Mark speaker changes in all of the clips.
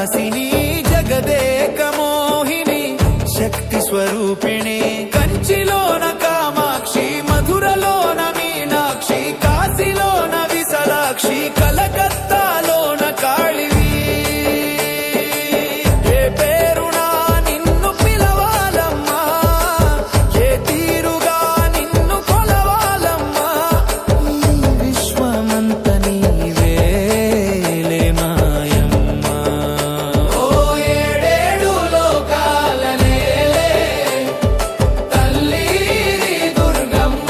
Speaker 1: విలాసిని జగదేక మోహిని శక్తి స్వరూపిణి కంచిలోన కామాక్షి మధురలోన మీనాక్షి కాశీలోన విశాలాక్షి కలకత్తాలోన కాళివి ఏ పేరునా నిన్ను పిలవాలమ్మా ఏ తీరుగా నిన్ను కొలవాలమ్మా విశ్వమంత నీవేలే మాయమ్మ ఓ ఏడేడు లోకాల నేలే తల్లి దుర్గమ్మ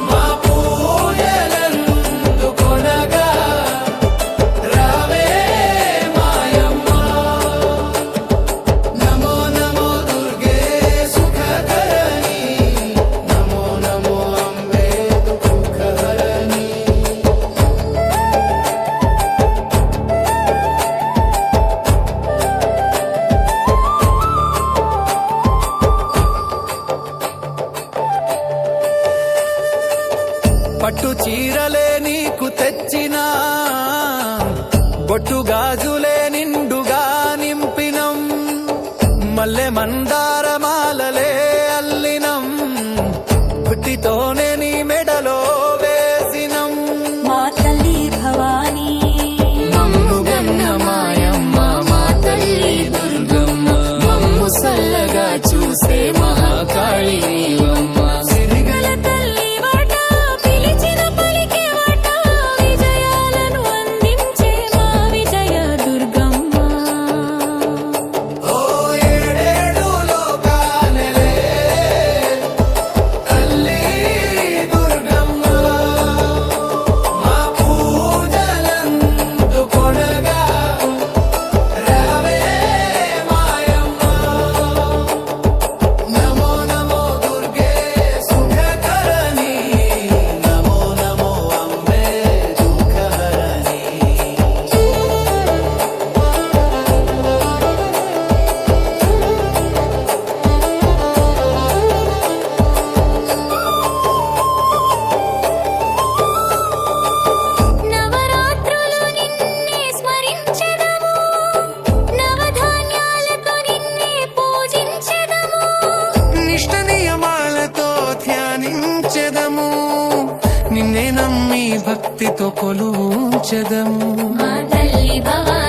Speaker 1: మా పూజలందుకొనగా రావే మాయమ్మ నమో నమో దుర్గే సుఖకరణి నమో నమో అంబే దుఃఖహరణి పట్టు చీరలే నీకు తెచ్చినా బొట్టు గాజులే నిండుగా నింపినం మల్లె మందారమాలలే అల్లినం పుట్టితోనే నీ మెడలో వేసినం
Speaker 2: మా తల్లి భవానీ
Speaker 1: మమ్ము గన్న మాయమ్మ మా తల్లి దుర్గమ్మ మమ్ము సల్లగా చూసే మహాకాళి నీవమ్మ
Speaker 2: గల తల్లి వాట పిలిచిన పలికే వాట విజయాలను అందించే మా విజయ దుర్గమ్మ
Speaker 1: ఓ ఏడేడు లోకాలే తల్లి దుర్గమ్మ మా పూజలందుకొనగా రావే మాయమ్మ నమో నమో దుర్గే సుఖకరణి నమో నమో అంబే దుఃఖహరణి
Speaker 2: నవరాత్రులు నిన్నే స్మరించెదము నవధాన్యాలతో నిన్నే పూజించెదము
Speaker 1: నిష్ట నియమాలతో ధ్యానించెదము నిన్నే నమ్మి భక్తితో కొలుచెదము
Speaker 2: మా తల్లి భవానీ